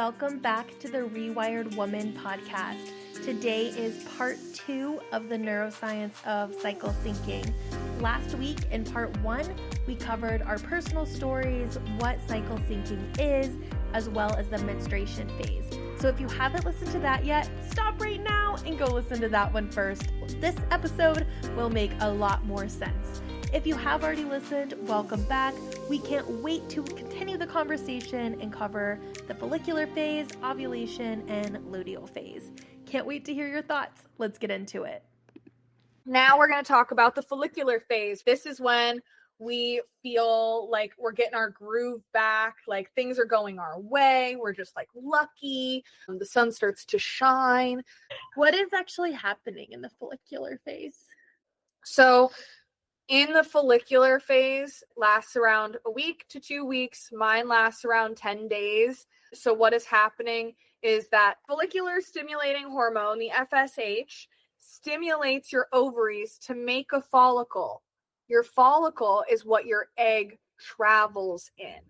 welcome back to the Rewired Woman podcast. Today is part 2 of the Neuroscience of cycle syncing. Last week in part 1, we covered our personal stories, what cycle syncing is, as well as the menstruation phase. So if you haven't listened to that yet, stop right now and go listen to that one first. This episode will make a lot more sense. If you have already listened, welcome back. We can't wait to continue the conversation and cover the follicular phase, ovulation, and luteal phase. Can't wait to hear your thoughts. Let's get into it. Now we're going to talk about the follicular phase. This is when we feel like we're getting our groove back, like things are going our way. We're just like lucky. The sun starts to shine. What is actually happening in the follicular phase? So in the follicular phase, lasts around a week to 2 weeks. Mine lasts around 10 days. So what is happening is that follicular stimulating hormone, the FSH, stimulates your ovaries to make a follicle. Your follicle is what your egg travels in.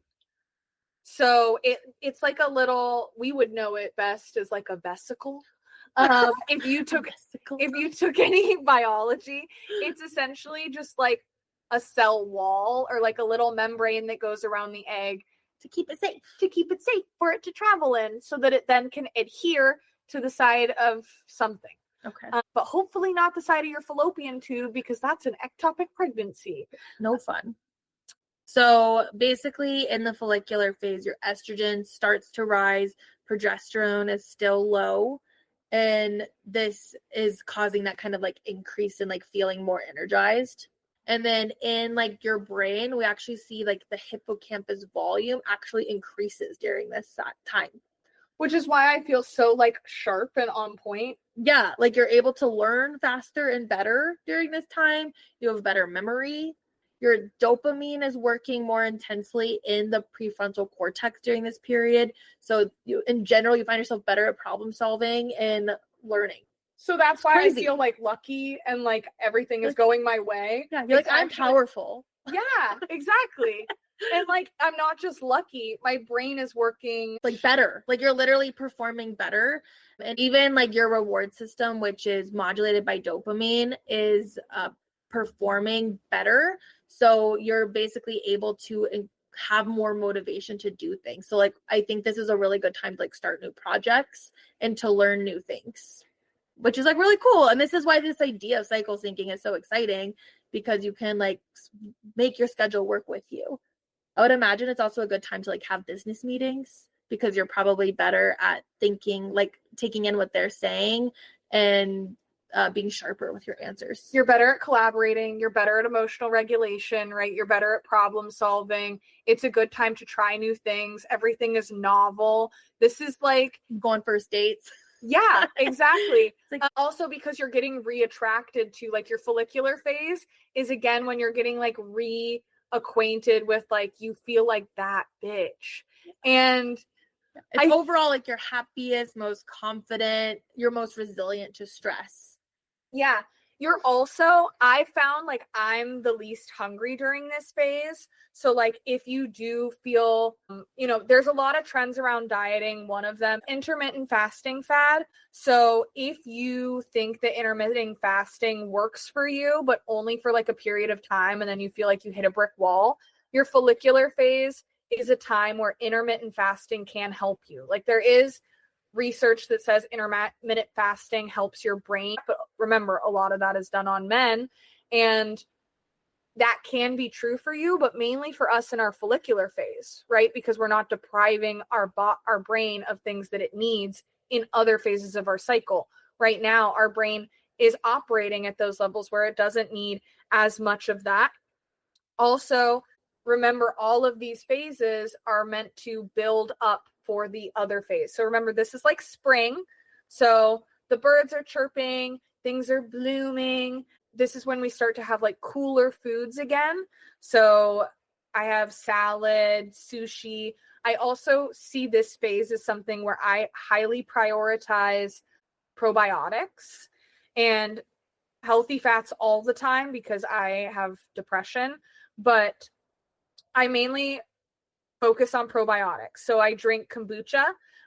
So it's like a little, we would know it best as like a vesicle. If you took any biology, it's essentially just like a cell wall or like a little membrane that goes around the egg to keep it safe for it to travel in so that it then can adhere to the side of something. Okay. But hopefully not the side of your fallopian tube because that's an ectopic pregnancy. No fun. So basically in the follicular phase, your estrogen starts to rise, progesterone is still low. And this is causing that kind of like increase in like feeling more energized. And then in like your brain, we actually see like the hippocampus volume actually increases during this time. Which is why I feel so like sharp and on point. Yeah, like you're able to learn faster and better during this time. You have better memory. Your dopamine is working more intensely in the prefrontal cortex during this period. So in general, you find yourself better at problem solving and learning. So that's why I feel like lucky and like everything is going my way. Yeah, you're like, I'm powerful. Yeah, exactly. And like, I'm not just lucky. My brain is working like better. Like you're literally performing better. And even like your reward system, which is modulated by dopamine, is performing better. So you're basically able to have more motivation to do things. So like, I think this is a really good time to like start new projects and to learn new things, which is like really cool. And this is why this idea of cycle syncing is so exciting, because you can like make your schedule work with you. I would imagine it's also a good time to like have business meetings because you're probably better at thinking, like taking in what they're saying and being sharper with your answers. You're better at collaborating. You're better at emotional regulation, right? You're better at problem solving. It's a good time to try new things. Everything is novel. This is like go on first dates. Yeah, exactly. Like, also because you're getting reattracted to like your follicular phase is again when you're getting like reacquainted with like you feel like that bitch. And it's overall like you're happiest, most confident, you're most resilient to stress. Yeah. You're also, I found like I'm the least hungry during this phase. So like if you do feel, there's a lot of trends around dieting. One of them, intermittent fasting fad. So if you think that intermittent fasting works for you, but only for like a period of time, and then you feel like you hit a brick wall, your follicular phase is a time where intermittent fasting can help you. Like there is research that says intermittent fasting helps your brain, but remember a lot of that is done on men, and that can be true for you, but mainly for us in our follicular phase, right? Because we're not depriving our brain of things that it needs in other phases of our cycle. Right now, our brain is operating at those levels where it doesn't need as much of that. Also, remember all of these phases are meant to build up for the other phase. So remember, this is like spring. So the birds are chirping, things are blooming. This is when we start to have like cooler foods again. So I have salad, sushi. I also see this phase as something where I highly prioritize probiotics and healthy fats all the time because I have depression, but I mainly focus on probiotics. So I drink kombucha.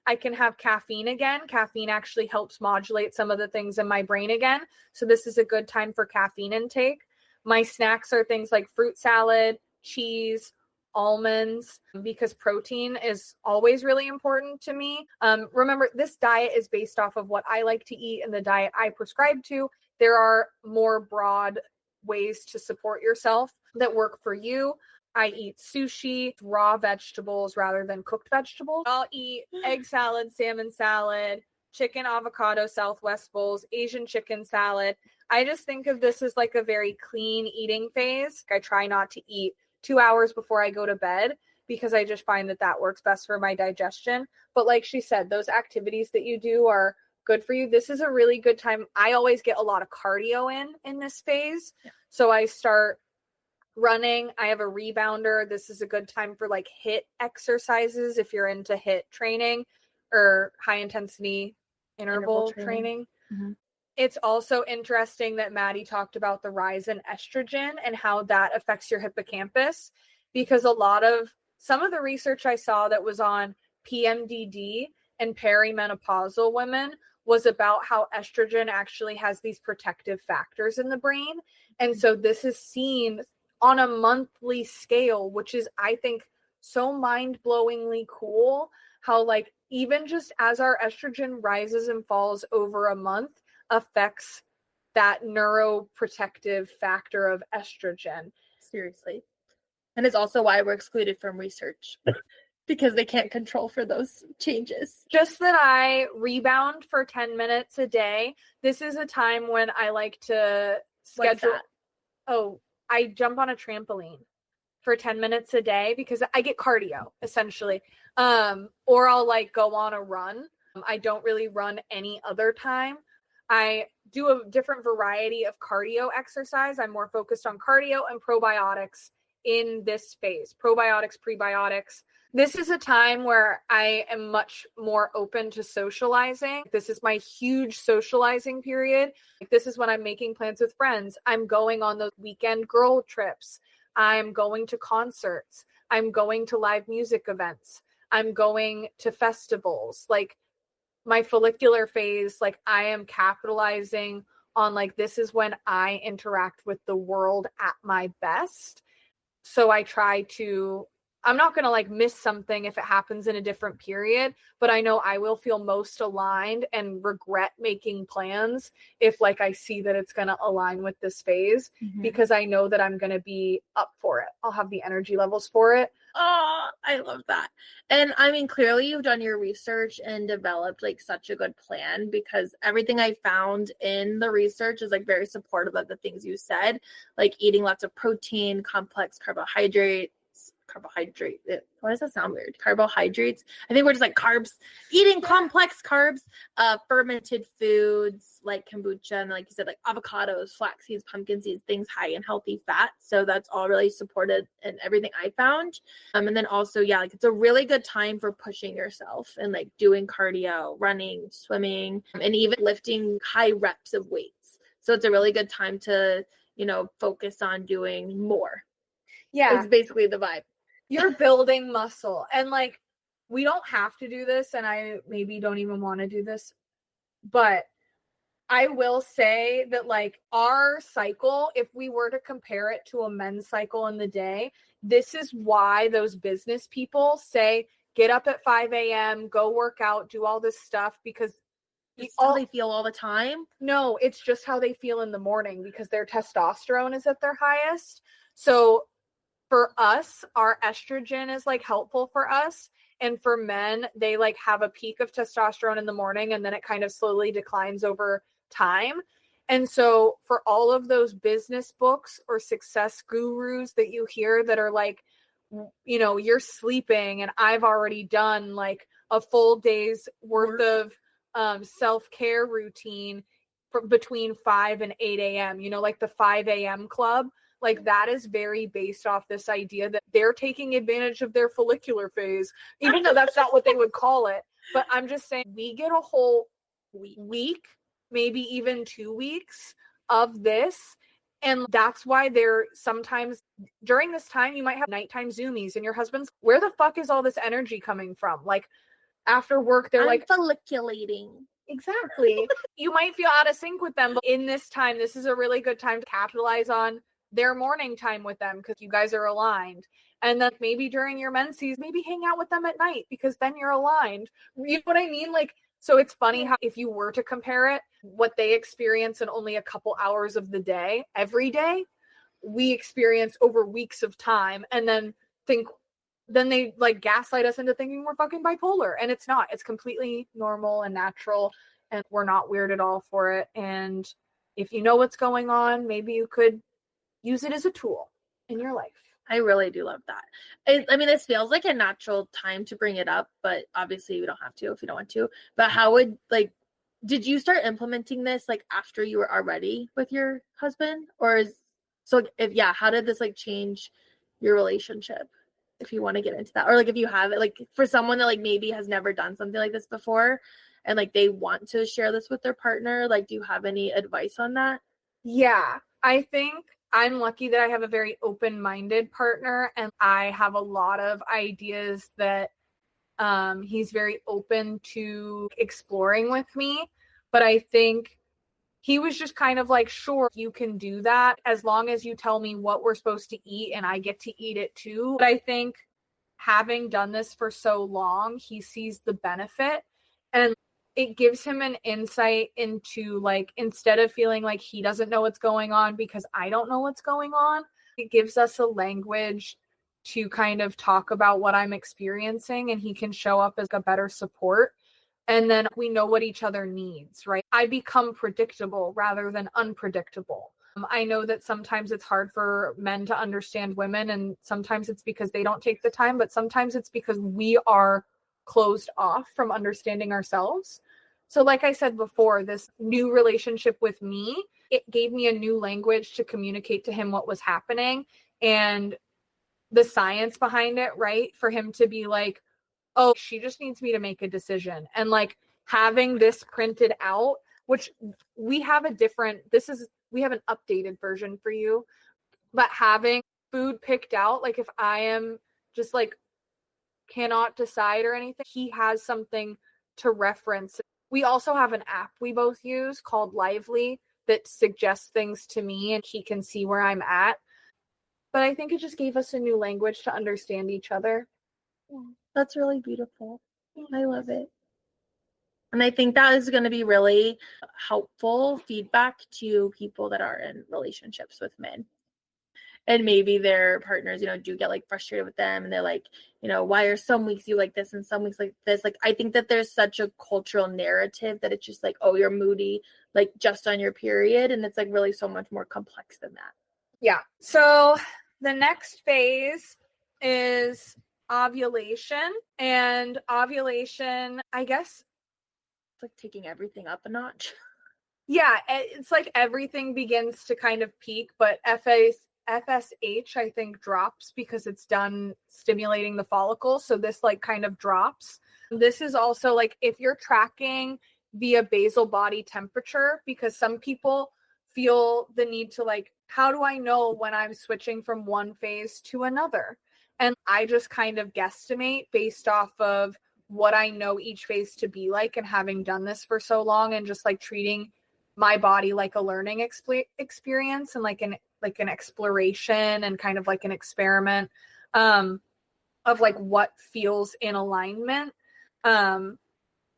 I can have caffeine again. Caffeine actually helps modulate some of the things in my brain again. So this is a good time for caffeine intake. My snacks are things like fruit salad, cheese, almonds, because protein is always really important to me. Remember, this diet is based off of what I like to eat and the diet I prescribe to. There are more broad ways to support yourself that work for you. I eat sushi, raw vegetables rather than cooked vegetables. I'll eat egg salad, salmon salad, chicken, avocado, Southwest bowls, Asian chicken salad. I just think of this as like a very clean eating phase. I try not to eat 2 hours before I go to bed because I just find that that works best for my digestion. But like she said, those activities that you do are good for you. This is a really good time. I always get a lot of cardio in this phase. Yeah. So I start running. I have a rebounder. This is a good time for like HIIT exercises if you're into HIIT training or high intensity interval training. Mm-hmm. It's also interesting that Maddie talked about the rise in estrogen and how that affects your hippocampus, because some of the research I saw that was on PMDD and perimenopausal women was about how estrogen actually has these protective factors in the brain. And so this is seen on a monthly scale, which is, I think, so mind-blowingly cool, how like even just as our estrogen rises and falls over a month affects that neuroprotective factor of estrogen. Seriously. And it's also why we're excluded from research because they can't control for those changes. Just that I rebound for 10 minutes a day. This is a time when I like to schedule. I jump on a trampoline for 10 minutes a day because I get cardio essentially. Or I'll like go on a run. I don't really run any other time. I do a different variety of cardio exercise. I'm more focused on cardio and probiotics in this phase. Probiotics, prebiotics. This is a time where I am much more open to socializing. This is my huge socializing period. This is when I'm making plans with friends. I'm going on those weekend girl trips. I'm going to concerts. I'm going to live music events. I'm going to festivals. Like my follicular phase, like I am capitalizing on like, this is when I interact with the world at my best. So I try to, I'm not going to like miss something if it happens in a different period, but I know I will feel most aligned and regret making plans if like I see that it's going to align with this phase, because I know that I'm going to be up for it. I'll have the energy levels for it. Oh, I love that. And I mean, clearly you've done your research and developed like such a good plan, because everything I found in the research is like very supportive of the things you said, like eating lots of protein, complex carbohydrates. Why does that sound weird? Carbohydrates. I think we're just like carbs, eating complex carbs, fermented foods like kombucha, and like you said, like avocados, flax seeds, pumpkin seeds, things high in healthy fat. So that's all really supported in everything I found. And then also, yeah, like it's a really good time for pushing yourself and like doing cardio, running, swimming, and even lifting high reps of weights. So it's a really good time to, focus on doing more. Yeah. It's basically the vibe. You're building muscle, and like, we don't have to do this, and I maybe don't even want to do this, but I will say that like our cycle, if we were to compare it to a men's cycle in the day, this is why those business people say, get up at 5 a.m., go work out, do all this stuff, because it's how they feel all the time. No, it's just how they feel in the morning because their testosterone is at their highest. So for us, our estrogen is like helpful for us. And for men, they like have a peak of testosterone in the morning and then it kind of slowly declines over time. And so for all of those business books or success gurus that you hear that are like, you're sleeping and I've already done like a full day's worth of self-care routine between 5 and 8 a.m., like the 5 a.m. club. Like that is very based off this idea that they're taking advantage of their follicular phase, even though that's not what they would call it. But I'm just saying we get a whole week, maybe even 2 weeks of this. And that's why there sometimes during this time, you might have nighttime zoomies and your husband's, where the fuck is all this energy coming from? Like after work, they're I'm like folliculating. exactly. You might feel out of sync with them, but in this time, this is a really good time to capitalize on their morning time with them because you guys are aligned. And then maybe during your menses, maybe hang out with them at night because then you're aligned. You know what I mean? Like, so it's funny how if you were to compare it, what they experience in only a couple hours of the day, every day, we experience over weeks of time, and then they like gaslight us into thinking we're fucking bipolar, and it's not. It's completely normal and natural, and we're not weird at all for it. And if you know what's going on, maybe you could use it as a tool in your life. I really do love that. I mean, this feels like a natural time to bring it up, but obviously you don't have to if you don't want to. But how would, like, did you start implementing this like after you were already with your husband? Or is, so if, yeah, how did this like change your relationship? If you want to get into that, or like if you have it, like for someone that like maybe has never done something like this before and like they want to share this with their partner, like do you have any advice on that? Yeah, I think I'm lucky that I have a very open-minded partner, and I have a lot of ideas that he's very open to exploring with me. But I think he was just kind of like, sure, you can do that as long as you tell me what we're supposed to eat and I get to eat it too. But I think having done this for so long, he sees the benefit, and it gives him an insight into, like, instead of feeling like he doesn't know what's going on because I don't know what's going on, it gives us a language to kind of talk about what I'm experiencing, and he can show up as a better support. And then we know what each other needs, right? I become predictable rather than unpredictable. I know that sometimes it's hard for men to understand women, and sometimes it's because they don't take the time, but sometimes it's because we are closed off from understanding ourselves. So like I said before, this new relationship with me, it gave me a new language to communicate to him what was happening and the science behind it, right? For him to be like, oh, she just needs me to make a decision. And like having this printed out, which we have we have an updated version for you, but having food picked out, like if I am just like cannot decide or anything, he has something to reference. We also have an app we both use called Lively that suggests things to me and he can see where I'm at. But I think it just gave us a new language to understand each other. That's really beautiful. I love it. And I think that is going to be really helpful feedback to people that are in relationships with men. And maybe their partners, do get like frustrated with them and they're like, why are some weeks you like this and some weeks like this? Like, I think that there's such a cultural narrative that it's just like, oh, you're moody, like just on your period. And it's like really so much more complex than that. Yeah. So the next phase is ovulation. And ovulation, I guess, it's like taking everything up a notch. Yeah, it's like everything begins to kind of peak, but FSH, I think, drops because it's done stimulating the follicle. So this like kind of drops. This is also like if you're tracking via basal body temperature, because some people feel the need to like, how do I know when I'm switching from one phase to another? And I just kind of guesstimate based off of what I know each phase to be like, and having done this for so long and just like treating my body like a learning experience and like an exploration and kind of like an experiment of like what feels in alignment. And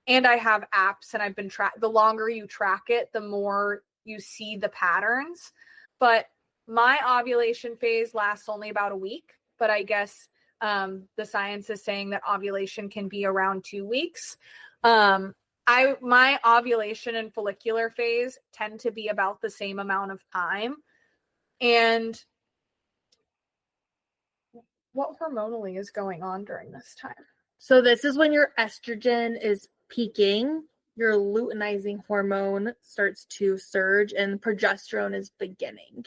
I have apps, and I've been the longer you track it, the more you see the patterns. But my ovulation phase lasts only about a week, but I guess the science is saying that ovulation can be around 2 weeks. My ovulation and follicular phase tend to be about the same amount of time. And what hormonally is going on during this time? So this is when your estrogen is peaking, your luteinizing hormone starts to surge, and progesterone is beginning.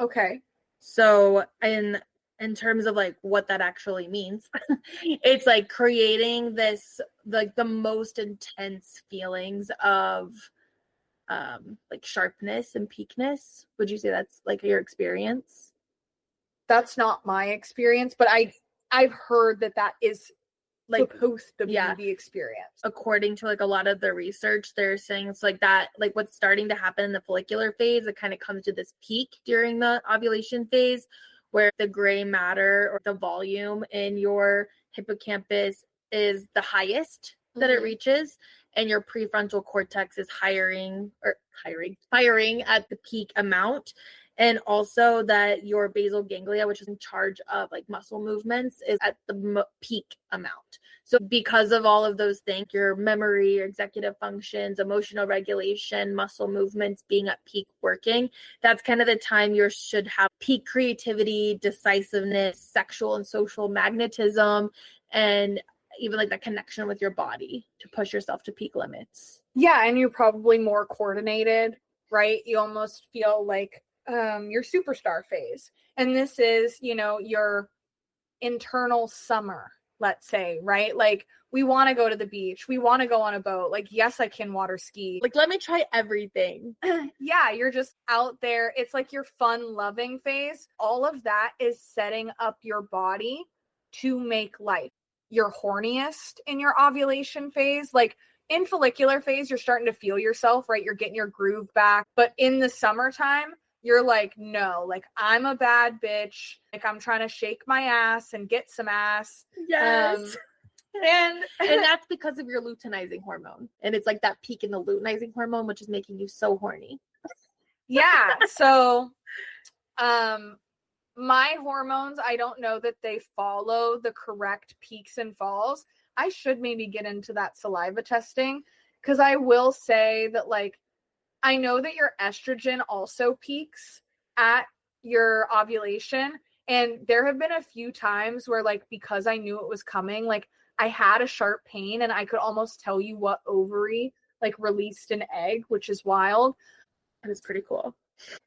Okay. So in terms of like what that actually means, it's like creating this like the most intense feelings of like sharpness and peakness. Would you say that's like your experience? That's not my experience, but I've heard that is like supposed to be yeah. the experience. According to like a lot of the research, they're saying it's like that, like what's starting to happen in the follicular phase, it kind of comes to this peak during the ovulation phase where the gray matter or the volume in your hippocampus is the highest that it reaches, and your prefrontal cortex is firing at the peak amount. And also that your basal ganglia, which is in charge of like muscle movements, is at the peak amount. So because of all of those things, your memory, your executive functions, emotional regulation, muscle movements being at peak working, that's kind of the time you should have peak creativity, decisiveness, sexual and social magnetism, and even like that connection with your body to push yourself to peak limits. Yeah, and you're probably more coordinated, right? You almost feel like your superstar phase. And this is, you know, your internal summer, let's say, right? Like we want to go to the beach. We want to go on a boat. Like, yes, I can water ski. Like, let me try everything. Yeah, you're just out there. It's like your fun loving phase. All of that is setting up your body to make life. You're horniest in your ovulation phase. Like in follicular phase, you're starting to feel yourself, right? You're getting your groove back. But in the summertime, you're like, no, like I'm a bad bitch. Like I'm trying to shake my ass and get some ass. Yes. And that's because of your luteinizing hormone. And it's like that peak in the luteinizing hormone, which is making you so horny. Yeah. So my hormones, I don't know that they follow the correct peaks and falls. I should maybe get into that saliva testing, because I will say that like I know that your estrogen also peaks at your ovulation. And there have been a few times where like, because I knew it was coming, like I had a sharp pain and I could almost tell you what ovary like released an egg, which is wild. That is pretty cool.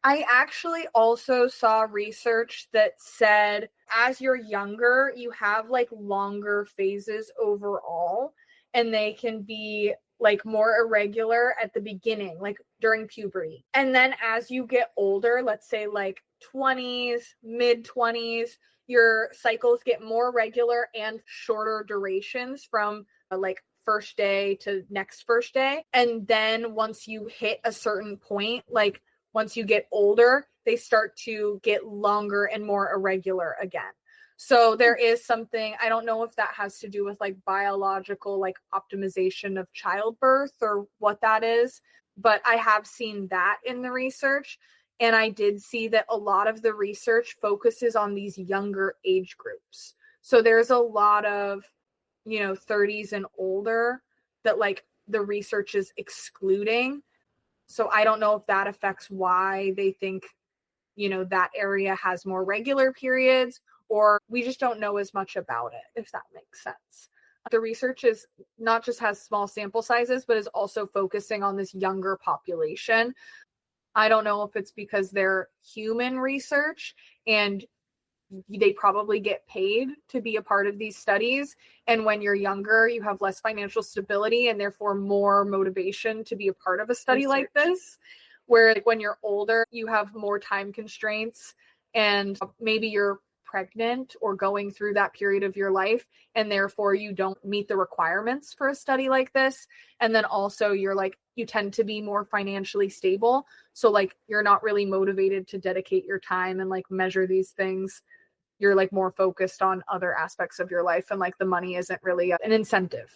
I actually also saw research that said as you're younger, you have like longer phases overall, and they can be like more irregular at the beginning, like during puberty. And then as you get older, let's say like 20s, mid 20s, your cycles get more regular and shorter durations from like first day to next first day. And then once you hit a certain point, like once you get older, they start to get longer and more irregular again. So there is something, I don't know if that has to do with like biological, like optimization of childbirth or what that is, but I have seen that in the research. And I did see that a lot of the research focuses on these younger age groups. So there's a lot of, 30s and older that like the research is excluding. So I don't know if that affects why they think, that area has more regular periods, or we just don't know as much about it, if that makes sense. The research is not just has small sample sizes, but is also focusing on this younger population. I don't know if it's because they're human research and they probably get paid to be a part of these studies. And when you're younger, you have less financial stability and therefore more motivation to be a part of a study like this. Where like, when you're older, you have more time constraints and maybe you're pregnant or going through that period of your life, and therefore you don't meet the requirements for a study like this. And then also you tend to be more financially stable. So like you're not really motivated to dedicate your time and like measure these things. You're like more focused on other aspects of your life, and like the money isn't really an incentive.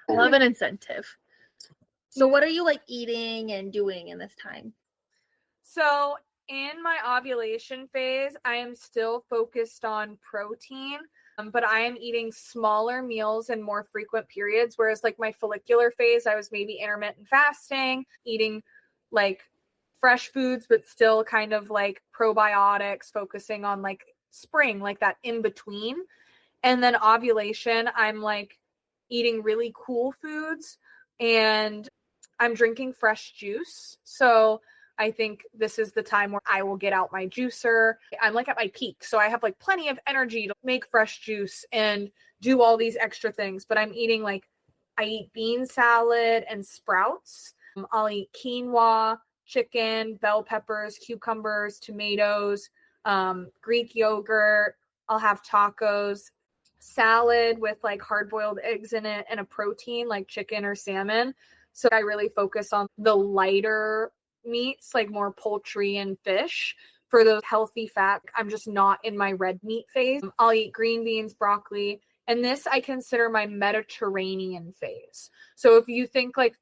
I love an incentive. So what are you like eating and doing in this time? So in my ovulation phase, I am still focused on protein, but I am eating smaller meals and more frequent periods. Whereas like my follicular phase, I was maybe intermittent fasting, eating like fresh foods, but still kind of like probiotics, focusing on like spring, like that in between. And then ovulation, I'm like eating really cool foods and I'm drinking fresh juice. So I think this is the time where I will get out my juicer. I'm like at my peak. So I have like plenty of energy to make fresh juice and do all these extra things. But I'm eating I eat bean salad and sprouts. I'll eat quinoa, chicken, bell peppers, cucumbers, tomatoes, Greek yogurt. I'll have tacos. salad with like hard-boiled eggs in it and a protein like chicken or salmon. So I really focus on the lighter meats, like more poultry and fish for those healthy fat. I'm just not in my red meat phase. I'll eat green beans, broccoli, and this I consider my Mediterranean phase. So if you think like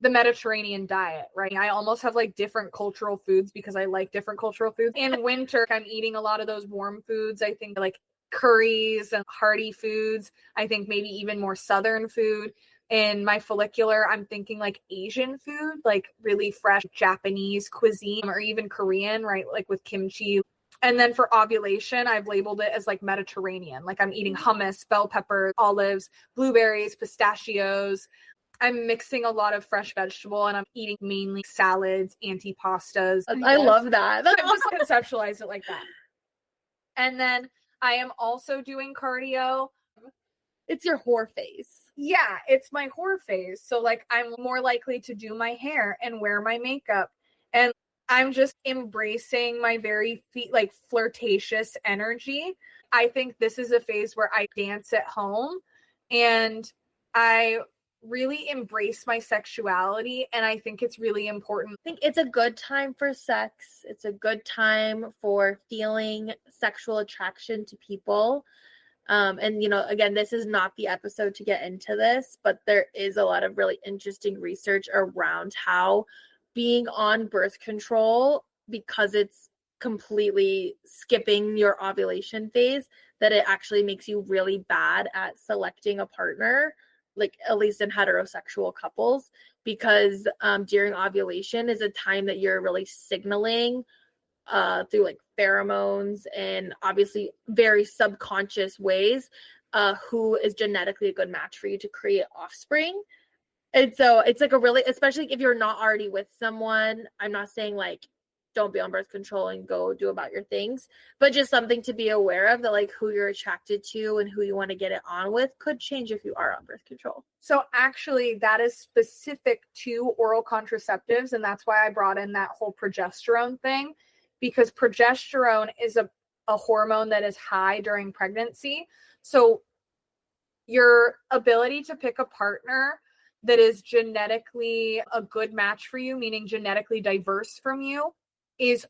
the Mediterranean diet, right? I almost have like different cultural foods because I like different cultural foods. In winter, I'm eating a lot of those warm foods. I think like curries and hearty foods. I think maybe even more Southern food. In my follicular, I'm thinking like Asian food, like really fresh Japanese cuisine or even Korean, right? Like with kimchi. And then for ovulation, I've labeled it as like Mediterranean. Like I'm eating hummus, bell peppers, olives, blueberries, pistachios. I'm mixing a lot of fresh vegetable and I'm eating mainly salads, antipastas. I love that. I just conceptualize it like that. And then I am also doing cardio. It's your whore phase. Yeah, it's my whore phase. So like I'm more likely to do my hair and wear my makeup. And I'm just embracing my very like flirtatious energy. I think this is a phase where I dance at home and I really embrace my sexuality, and I think it's really important. I think it's a good time for sex. It's a good time for feeling sexual attraction to people. And, you know, again, this is not the episode to get into this, but there is a lot of really interesting research around how being on birth control, because it's completely skipping your ovulation phase, that it actually makes you really bad at selecting a partner, like at least in heterosexual couples, because during ovulation is a time that you're really signaling through like pheromones and obviously very subconscious ways who is genetically a good match for you to create offspring. And so it's like a really, especially if you're not already with someone, I'm not saying like don't be on birth control and go do about your things, but just something to be aware of, that like who you're attracted to and who you want to get it on with could change if you are on birth control. So actually that is specific to oral contraceptives, and that's why I brought in that whole progesterone thing, because progesterone is a hormone that is high during pregnancy. So your ability to pick a partner that is genetically a good match for you, meaning genetically diverse from you, is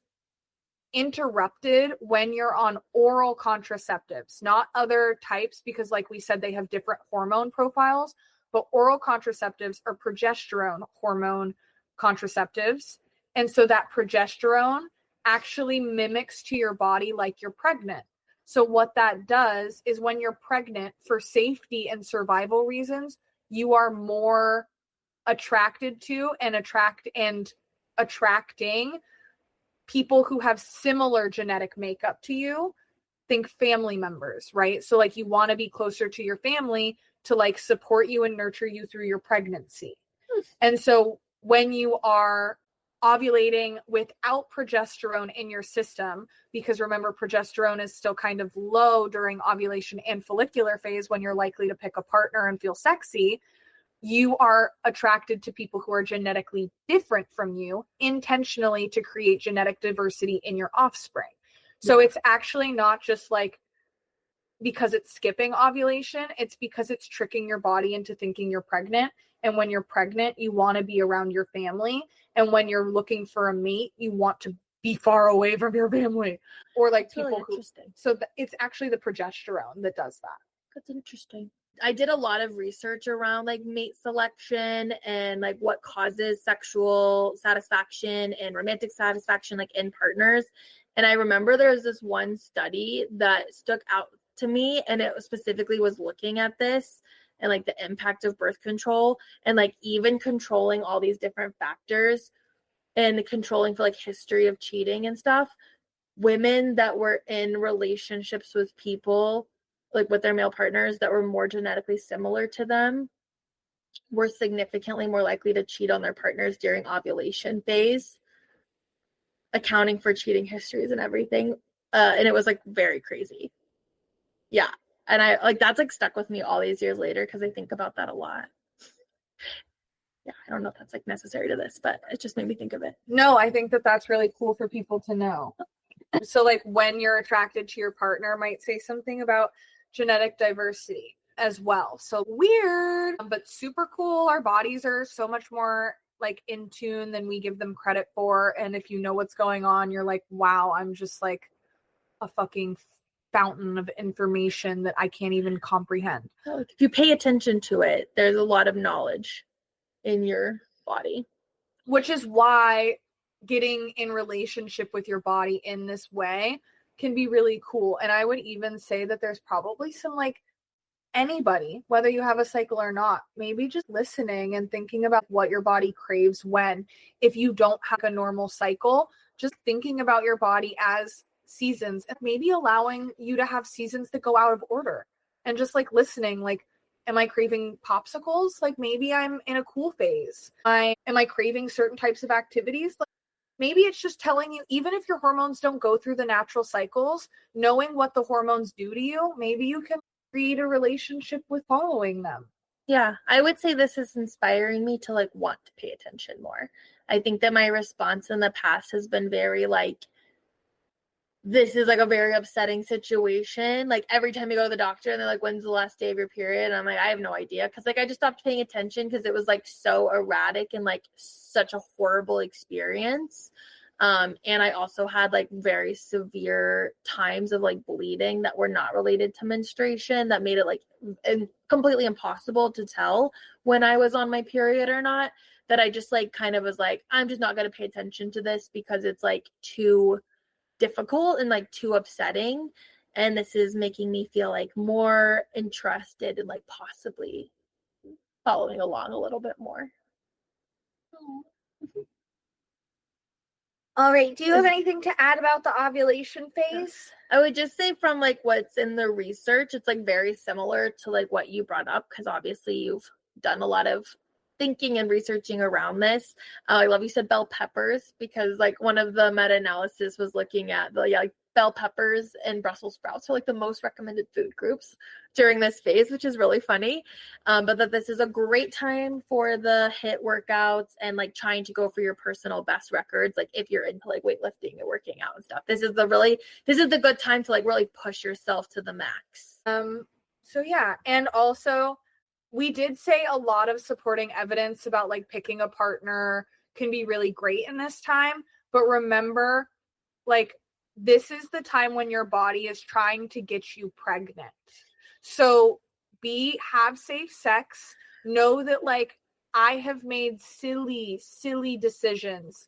interrupted when you're on oral contraceptives, not other types, because like we said, they have different hormone profiles, but oral contraceptives are progesterone hormone contraceptives. And so that progesterone actually mimics to your body like you're pregnant. So what that does is when you're pregnant, for safety and survival reasons, you are more attracted to and attracting people who have similar genetic makeup to you. Think family members, right? So like you want to be closer to your family to like support you and nurture you through your pregnancy. And so when you are ovulating without progesterone in your system, because remember, progesterone is still kind of low during ovulation and follicular phase when you're likely to pick a partner and feel sexy, you are attracted to people who are genetically different from you intentionally to create genetic diversity in your offspring. So it's actually not just like because it's skipping ovulation, it's because it's tricking your body into thinking you're pregnant. And when you're pregnant, you want to be around your family. And when you're looking for a mate, you want to be far away from your family. Or like That's people really who, interesting. so it's actually the progesterone that does that. That's interesting. I did a lot of research around like mate selection and like what causes sexual satisfaction and romantic satisfaction like in partners. And I remember there was this one study that stuck out to me, and it specifically was looking at this and like the impact of birth control and like even controlling all these different factors and controlling for like history of cheating and stuff. Women that were in relationships with people like with their male partners that were more genetically similar to them were significantly more likely to cheat on their partners during ovulation phase, accounting for cheating histories and everything. And it was like very crazy. Yeah. And I like that's like stuck with me all these years later because I think about that a lot. Yeah, I don't know if that's like necessary to this, but it just made me think of it. No, I think that that's really cool for people to know. So like when you're attracted to your partner might say something about genetic diversity as well. So weird, but super cool. Our bodies are so much more like in tune than we give them credit for. And if you know what's going on, you're like, wow, I'm just like a fucking fountain of information that I can't even comprehend. If you pay attention to it, there's a lot of knowledge in your body. Which is why getting in relationship with your body in this way can be really cool. And I would even say that there's probably some like anybody, whether you have a cycle or not, maybe just listening and thinking about what your body craves when, if you don't have a normal cycle, just thinking about your body as seasons and maybe allowing you to have seasons that go out of order and just like listening, like, am I craving popsicles? Like maybe I'm in a cool phase. Am I craving certain types of activities? Like maybe it's just telling you, even if your hormones don't go through the natural cycles, knowing what the hormones do to you, maybe you can create a relationship with following them. Yeah, I would say this is inspiring me to like want to pay attention more. I think that my response in the past has been very like, this is like a very upsetting situation. Like every time you go to the doctor and they're like, when's the last day of your period? And I'm like, I have no idea. Cause like I just stopped paying attention because it was like so erratic and like such a horrible experience. And I also had like very severe times of like bleeding that were not related to menstruation that made it like completely impossible to tell when I was on my period or not, that I just like kind of was like, I'm just not going to pay attention to this because it's like too difficult and like too upsetting. And this is making me feel like more interested in like possibly following along a little bit more. All right. Do you have anything to add about the ovulation phase? I would just say from like what's in the research, it's like very similar to like what you brought up, because obviously you've done a lot of thinking and researching around this. I love you said bell peppers, because like one of the meta-analysis was looking at the like bell peppers and Brussels sprouts are like the most recommended food groups during this phase, which is really funny. But that this is a great time for the HIIT workouts and like trying to go for your personal best records. Like if you're into like weightlifting and working out and stuff, this is the good time to like really push yourself to the max. So yeah, and also we did say a lot of supporting evidence about like picking a partner can be really great in this time, but remember, like, this is the time when your body is trying to get you pregnant. So have safe sex. Know that like I have made silly decisions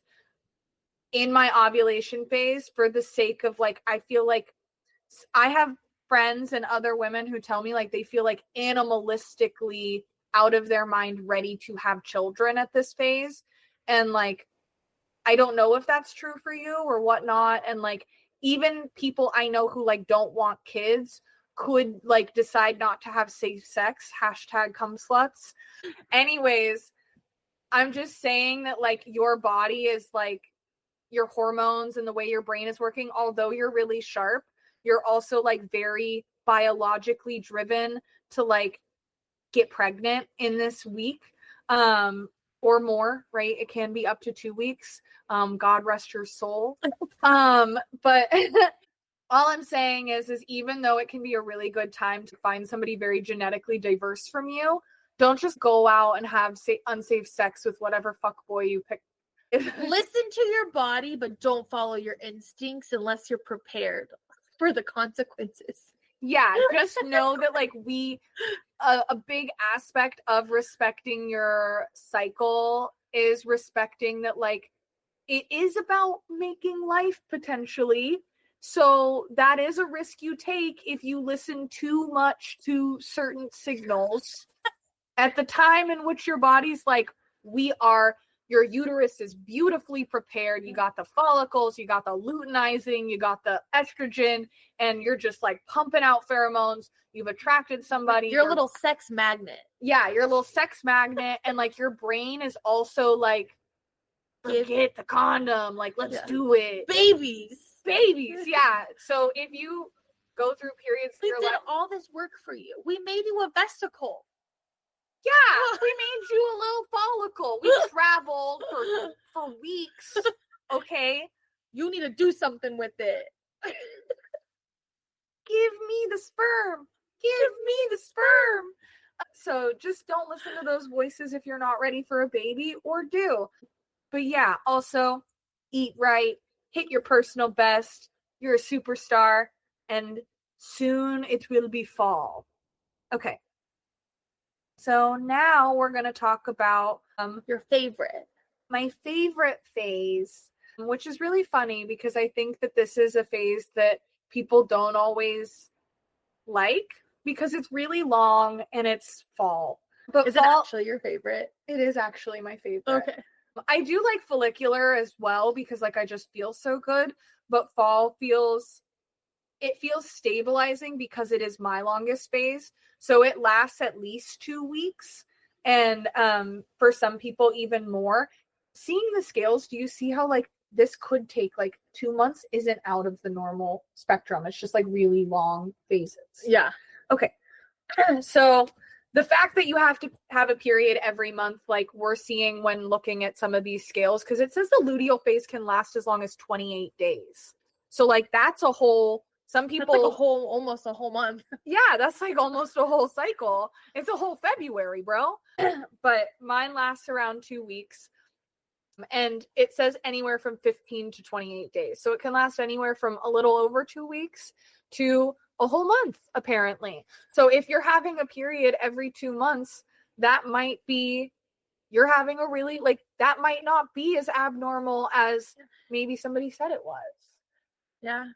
in my ovulation phase for the sake of like, I feel like I have friends and other women who tell me like they feel like animalistically out of their mind ready to have children at this phase. And like, I don't know if that's true for you or whatnot. And like, even people I know who like don't want kids could like decide not to have safe sex, #cumsluts. Anyways, I'm just saying that like your body is like your hormones and the way your brain is working, although you're really sharp, you're also like very biologically driven to like get pregnant in this week. Or more, right? It can be up to 2 weeks. God rest your soul. But all I'm saying is even though it can be a really good time to find somebody very genetically diverse from you, don't just go out and have unsafe sex with whatever fuckboy you pick. Listen to your body, but don't follow your instincts unless you're prepared for the consequences. Yeah, just know that like a big aspect of respecting your cycle is respecting that like it is about making life potentially. So that is a risk you take if you listen too much to certain signals at the time in which your body's like, your uterus is beautifully prepared. You got the follicles, you got the luteinizing, you got the estrogen, and you're just like pumping out pheromones. You've attracted somebody. You're a little sex magnet. Yeah, you're a little sex magnet. And like your brain is also like, forget the condom. Like, let's do it. Babies. Yeah. So if you go through periods, we did all this work for you. We made you a vesicle. Yeah, we made you a little follicle. We traveled for weeks. Okay. You need to do something with it. Give me the sperm. give me the sperm. So just don't listen to those voices if you're not ready for a baby, or do. But yeah, also eat right, hit your personal best. You're a superstar, and soon it will be fall. Okay. So now we're going to talk about your favorite. My favorite phase, which is really funny because I think that this is a phase that people don't always like because it's really long and it's fall. But is fall, it actually your favorite? It is actually my favorite. Okay. I do like follicular as well because like I just feel so good, but fall feels stabilizing because it is my longest phase. So it lasts at least 2 weeks, and for some people even more. Seeing the scales, do you see how like this could take like 2 months isn't out of the normal spectrum? It's just like really long phases. Yeah. Okay. So the fact that you have to have a period every month, like we're seeing when looking at some of these scales, because it says the luteal phase can last as long as 28 days. So like that's a whole, some people, that's like almost a whole month. Yeah, that's like almost a whole cycle. It's a whole February, bro. But mine lasts around 2 weeks. And it says anywhere from 15 to 28 days. So it can last anywhere from a little over 2 weeks to a whole month, apparently. So if you're having a period every 2 months, that might be, you're having a really, like, that might not be as abnormal as maybe somebody said it was. Yeah.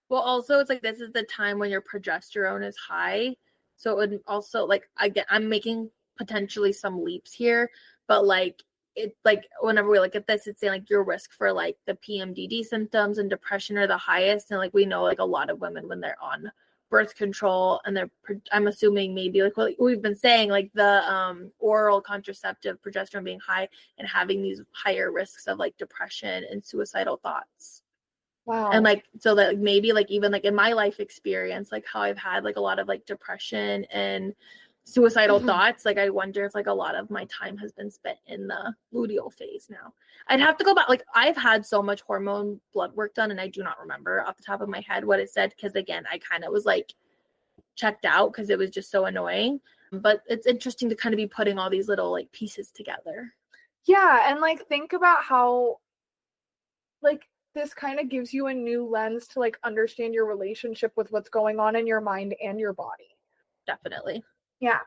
Well, also, it's like this is the time when your progesterone is high. So it would also, like, I'm making potentially some leaps here, but like, it, like, whenever we look at this, it's saying like your risk for like the PMDD symptoms and depression are the highest. And like, we know like a lot of women when they're on birth control and I'm assuming maybe like what we've been saying, like the oral contraceptive progesterone being high and having these higher risks of like depression and suicidal thoughts. Wow. And like, so that like, maybe like even like in my life experience, like how I've had like a lot of like depression and suicidal thoughts, like I wonder if like a lot of my time has been spent in the luteal phase now. I'd have to go back. Like I've had so much hormone blood work done and I do not remember off the top of my head what it said, because again, I kind of was like checked out because it was just so annoying. But it's interesting to kind of be putting all these little like pieces together. Yeah, and like think about how like this kind of gives you a new lens to like understand your relationship with what's going on in your mind and your body. Definitely. Yeah.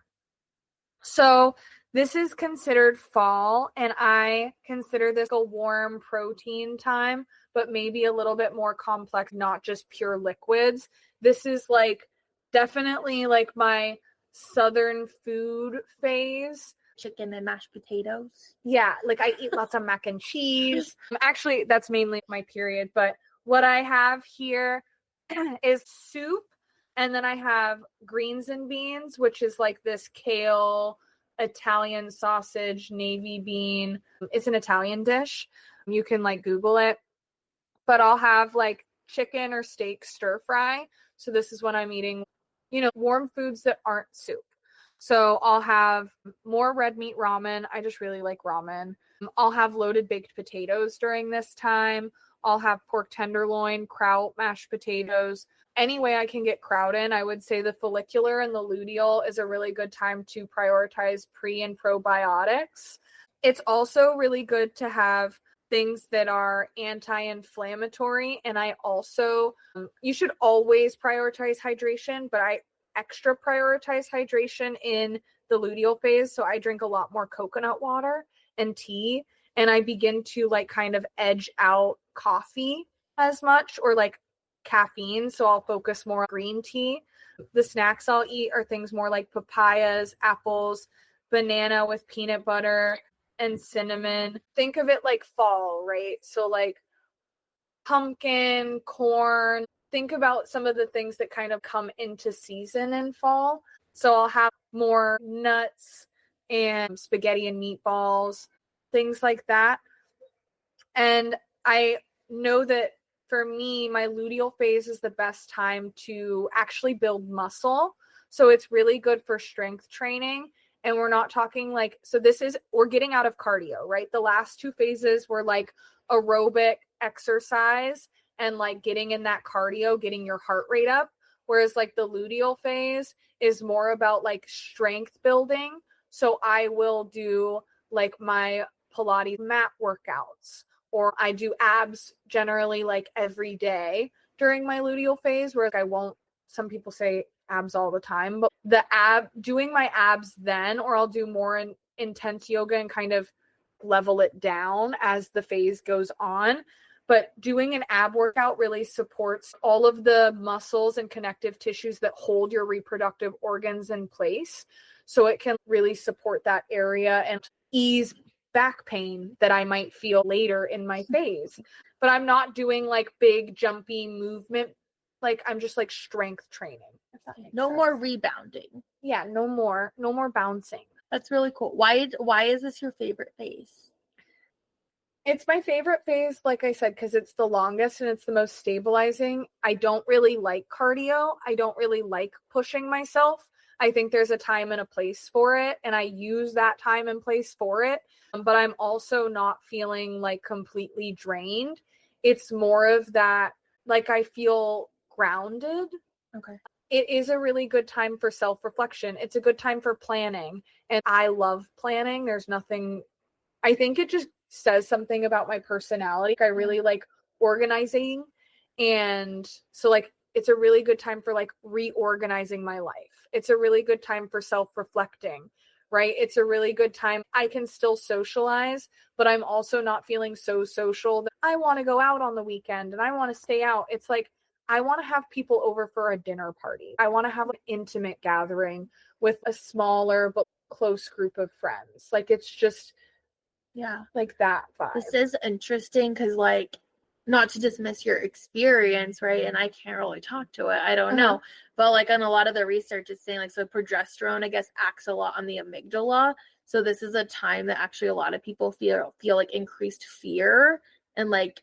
So this is considered fall, and I consider this a warm protein time, but maybe a little bit more complex, not just pure liquids. This is like definitely like my southern food phase. Chicken and mashed potatoes. Yeah, like I eat lots of mac and cheese. Actually, that's mainly my period, but what I have here is soup, and then I have greens and beans, which is like this kale, Italian sausage, navy bean. It's an Italian dish. You can like Google it. But I'll have like chicken or steak stir fry. So this is when I'm eating, warm foods that aren't soup. So I'll have more red meat ramen. I just really like ramen. I'll have loaded baked potatoes during this time. I'll have pork tenderloin, kraut, mashed potatoes. Any way I can get kraut in, I would say the follicular and the luteal is a really good time to prioritize pre and probiotics. It's also really good to have things that are anti-inflammatory. And I also, you should always prioritize hydration, but I extra prioritize hydration in the luteal phase. So I drink a lot more coconut water and tea, and I begin to like kind of edge out coffee as much or like caffeine. So I'll focus more on green tea. The snacks I'll eat are things more like papayas, apples, banana with peanut butter and cinnamon. Think of it like fall, right? So like pumpkin, corn. Think about some of the things that kind of come into season in fall. So I'll have more nuts and spaghetti and meatballs, things like that. And I know that for me, my luteal phase is the best time to actually build muscle. So it's really good for strength training. And we're not talking like, so we're getting out of cardio, right? The last 2 phases were like aerobic exercise and like getting in that cardio, getting your heart rate up. Whereas like the luteal phase is more about like strength building. So I will do like my Pilates mat workouts, or I do abs generally like every day during my luteal phase, where I won't, some people say abs all the time, but doing my abs then, or I'll do more intense yoga and kind of level it down as the phase goes on. But doing an ab workout really supports all of the muscles and connective tissues that hold your reproductive organs in place. So it can really support that area and ease back pain that I might feel later in my phase. But I'm not doing like big jumpy movement. Like I'm just like strength training. If that makes sense. More rebounding. Yeah, no more bouncing. That's really cool. Why is this your favorite phase? It's my favorite phase, like I said, because it's the longest and it's the most stabilizing. I don't really like cardio. I don't really like pushing myself. I think there's a time and a place for it, and I use that time and place for it. But I'm also not feeling like completely drained. It's more of that, like I feel grounded. Okay. It is a really good time for self-reflection. It's a good time for planning. And I love planning. There's nothing, I think it just says something about my personality. I really like organizing. And so like, it's a really good time for like reorganizing my life. It's a really good time for self-reflecting, right? It's a really good time. I can still socialize, but I'm also not feeling so social that I want to go out on the weekend and I want to stay out. It's like, I want to have people over for a dinner party. I want to have an intimate gathering with a smaller but close group of friends. Like it's just, like that vibe. This is interesting because like, not to dismiss your experience, right? And I can't really talk to it. I don't know. But like on a lot of the research is saying like, so progesterone, I guess, acts a lot on the amygdala. So this is a time that actually a lot of people feel like increased fear and like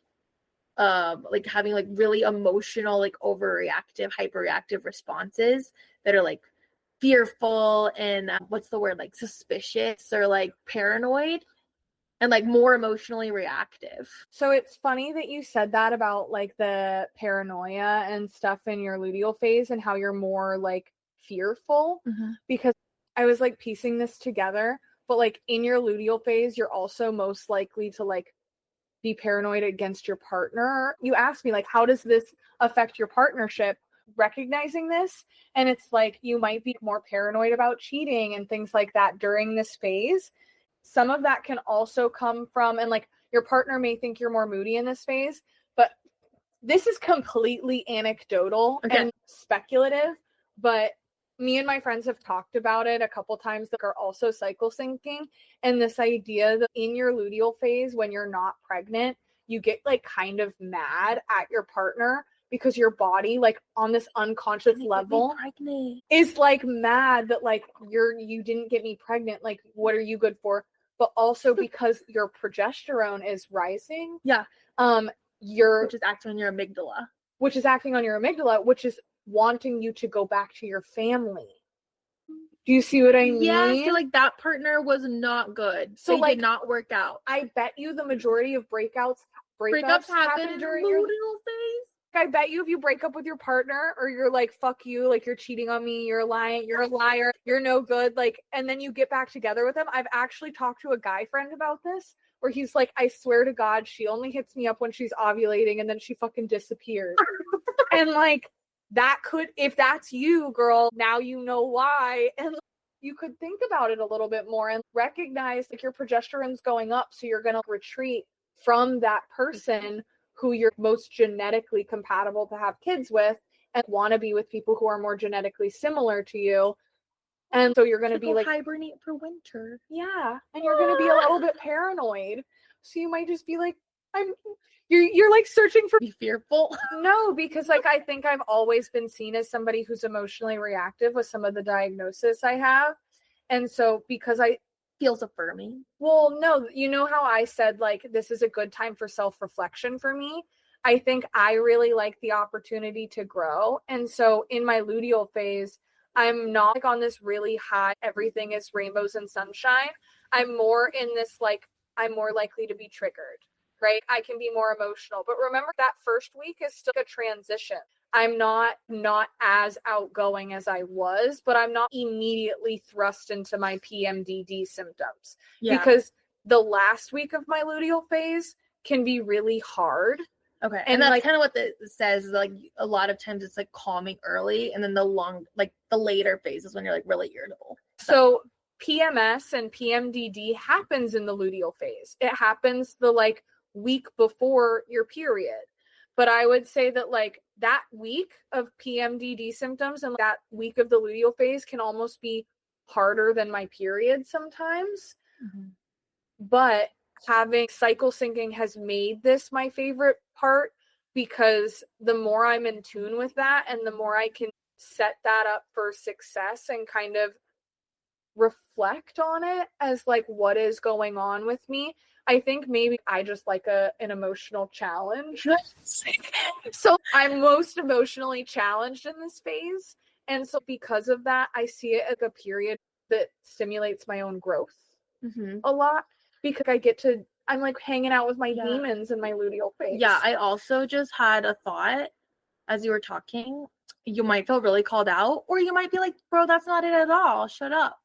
having like really emotional, like overreactive, hyperreactive responses that are like fearful and what's the word, like suspicious or like paranoid and like more emotionally reactive. So it's funny that you said that about like the paranoia and stuff in your luteal phase and how you're more like fearful, because I was like piecing this together, but like in your luteal phase, you're also most likely to like be paranoid against your partner. You asked me like, how does this affect your partnership? Recognizing this, and it's like you might be more paranoid about cheating and things like that during this phase. Some of that can also come from, and like your partner may think you're more moody in this phase, but this is completely anecdotal and speculative. But me and my friends have talked about it a couple times that are also cycle syncing. And this idea that in your luteal phase, when you're not pregnant, you get like kind of mad at your partner because your body, like on this unconscious level, is like mad that like you didn't get me pregnant. Like, what are you good for? But also because your progesterone is rising. Which is acting on your amygdala. Which is acting on your amygdala, which is wanting you to go back to your family. Do you see what I mean? Yeah, I feel like that partner was not good. So they did not work out. I bet you the majority of breakups happen during luteal your phase. I bet you if you break up with your partner or you're like, fuck you, like you're cheating on me, you're lying, you're a liar, you're no good, like, and then you get back together with them. I've actually talked to a guy friend about this where he's like, I swear to God, she only hits me up when she's ovulating and then she fucking disappears. And like, that could, if that's you, girl, now you know why. And you could think about it a little bit more and recognize like your progesterone's going up. So you're going to retreat from that person who you're most genetically compatible to have kids with and want to be with people who are more genetically similar to you. And so you're going to be like hibernate for winter. Yeah. And you're going to be a little bit paranoid. So you might just be like, you're like searching for be fearful. No, because like, I think I've always been seen as somebody who's emotionally reactive with some of the diagnosis I have. And so because feels affirming. Well, no, you know how I said like this is a good time for self-reflection for me? I think I really like the opportunity to grow. And so in my luteal phase, I'm not like on this really high, everything is rainbows and sunshine. I'm more in this like, I'm more likely to be triggered, right? I can be more emotional. But remember that first week is still a transition. I'm not as outgoing as I was, but I'm not immediately thrust into my PMDD symptoms. Yeah. Because the last week of my luteal phase can be really hard. Okay. And that's kind of what it says, like a lot of times it's like calming early, and then the later phases when you're like really irritable. So PMS and PMDD happens in the luteal phase. It happens the like week before your period. But I would say that like that week of PMDD symptoms and that week of the luteal phase can almost be harder than my period sometimes. Mm-hmm. But having cycle syncing has made this my favorite part, because the more I'm in tune with that and the more I can set that up for success and kind of reflect on it as like what is going on with me. I think maybe I just like an emotional challenge. So I'm most emotionally challenged in this phase. And so because of that, I see it as a period that stimulates my own growth a lot, because I'm like hanging out with my demons in my luteal phase. Yeah, I also just had a thought as you were talking. You might feel really called out, or you might be like, bro, that's not it at all. Shut up.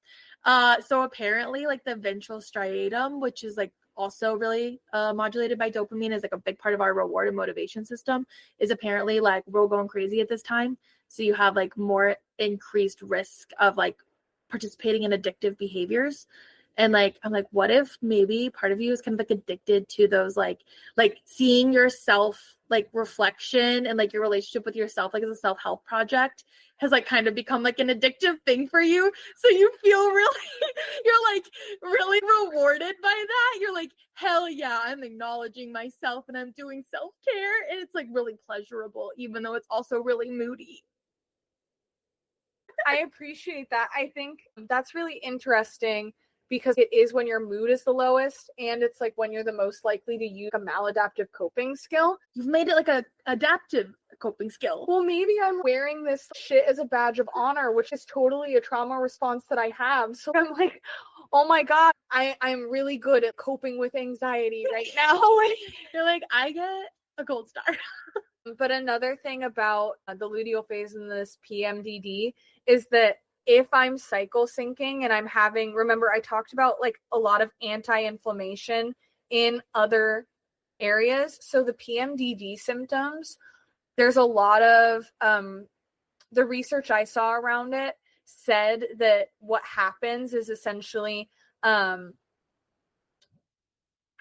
So apparently like the ventral striatum, which is like also really modulated by dopamine, is like a big part of our reward and motivation system, is apparently like real going crazy at this time. So you have like more increased risk of like participating in addictive behaviors. And like, I'm like, what if maybe part of you is kind of like addicted to those like seeing yourself, like reflection and like your relationship with yourself, like as a self-help project has like kind of become like an addictive thing for you. So you feel really, you're like really rewarded by that. You're like, hell yeah, I'm acknowledging myself and I'm doing self-care. And it's like really pleasurable, even though it's also really moody. I appreciate that. I think that's really interesting, because it is when your mood is the lowest, and it's like when you're the most likely to use a maladaptive coping skill. You've made it like a adaptive coping skill. Well, maybe I'm wearing this shit as a badge of honor, which is totally a trauma response that I have. So I'm like, oh my God, I'm really good at coping with anxiety right now. You're like, I get a gold star. But another thing about the luteal phase in this PMDD is that if I'm cycle syncing and I'm having, remember I talked about like a lot of anti-inflammation in other areas. So the PMDD symptoms, there's a lot of, the research I saw around it said that what happens is essentially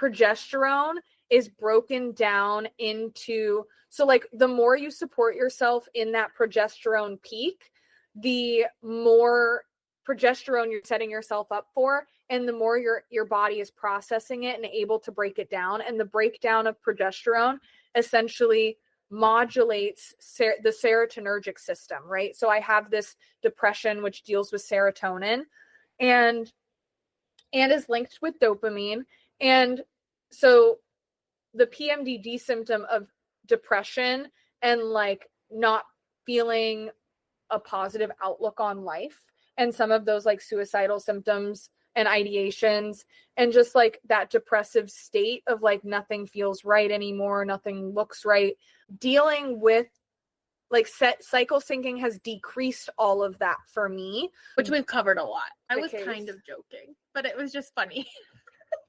progesterone is broken down into, so like the more you support yourself in that progesterone peak, the more progesterone you're setting yourself up for, and the more your body is processing it and able to break it down. And the breakdown of progesterone essentially modulates the serotonergic system, right? So I have this depression which deals with serotonin and is linked with dopamine. And so the PMDD symptom of depression and like not feeling a positive outlook on life, and some of those like suicidal symptoms and ideations, and just like that depressive state of like nothing feels right anymore, nothing looks right, dealing with like cycle syncing has decreased all of that for me, which we've covered a lot. I was kind of joking, but it was just funny.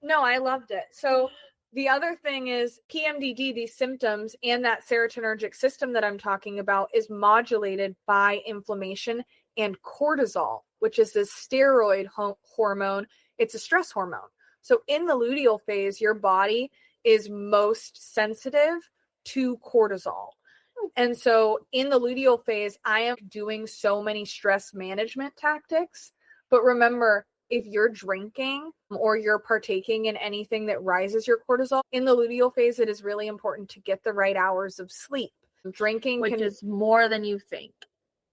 No, I loved it. So the other thing is PMDD, these symptoms and that serotonergic system that I'm talking about is modulated by inflammation and cortisol, which is this steroid hormone. It's a stress hormone. So in the luteal phase, your body is most sensitive to cortisol. And so in the luteal phase, I am doing so many stress management tactics. But remember, if you're drinking or you're partaking in anything that rises your cortisol, in the luteal phase, it is really important to get the right hours of sleep. Drinking, which is more than you think.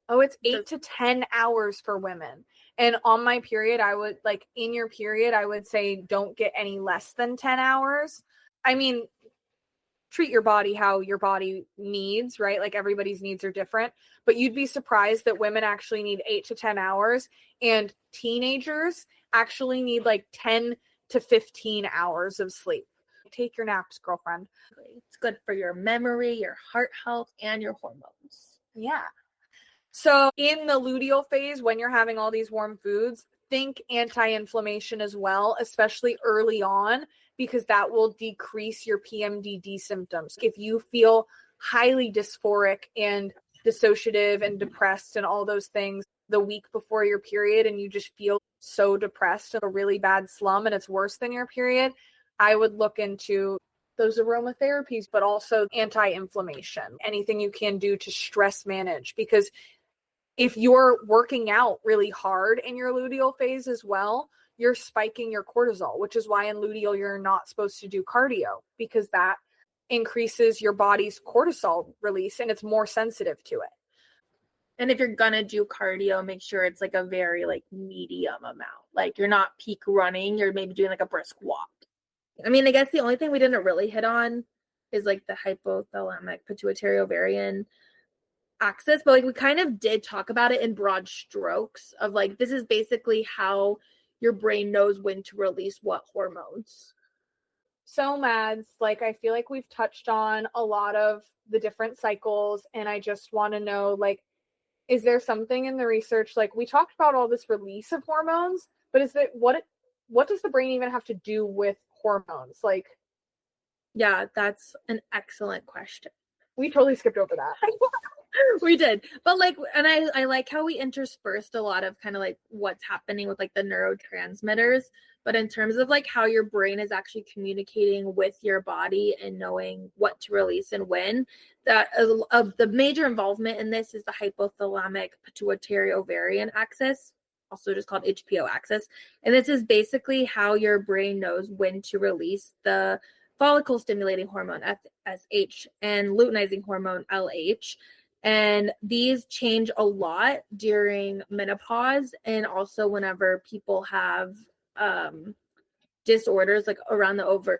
Oh, it's 8 to 10 hours for women. And on my period, I would like in your period, I would say don't get any less than 10 hours. I mean, treat your body how your body needs, right? Like everybody's needs are different, but you'd be surprised that women actually need 8 to 10 hours and teenagers actually need like 10 to 15 hours of sleep. take your naps, girlfriend. It's good for your memory, your heart health, and your hormones. Yeah. So in the luteal phase, when you're having all these warm foods, think anti-inflammation as well, especially early on, because that will decrease your PMDD symptoms. If you feel highly dysphoric and dissociative and depressed and all those things the week before your period, and you just feel so depressed and a really bad slum and it's worse than your period, I would look into those aromatherapies, but also anti-inflammation, anything you can do to stress manage. Because if you're working out really hard in your luteal phase as well, you're spiking your cortisol, which is why in luteal you're not supposed to do cardio, because that increases your body's cortisol release and it's more sensitive to it. And if you're gonna do cardio, make sure it's like a very like medium amount. Like you're not peak running, you're maybe doing like a brisk walk. I mean, I guess the only thing we didn't really hit on is like the hypothalamic pituitary ovarian axis, but like we kind of did talk about it in broad strokes of like this is basically how your brain knows when to release what hormones. So Mads, like I feel like we've touched on a lot of the different cycles, and I just want to know, like, is there something in the research, like we talked about all this release of hormones, but is it what does the brain even have to do with hormones? Like, yeah, that's an excellent question. We totally skipped over that. We did, but like, and I like how we interspersed a lot of kind of like what's happening with like the neurotransmitters, but in terms of like how your brain is actually communicating with your body and knowing what to release and when, that of the major involvement in this is the hypothalamic pituitary ovarian axis, also just called HPO axis, and this is basically how your brain knows when to release the follicle stimulating hormone FSH and luteinizing hormone LH. And these change a lot during menopause and also whenever people have disorders like around the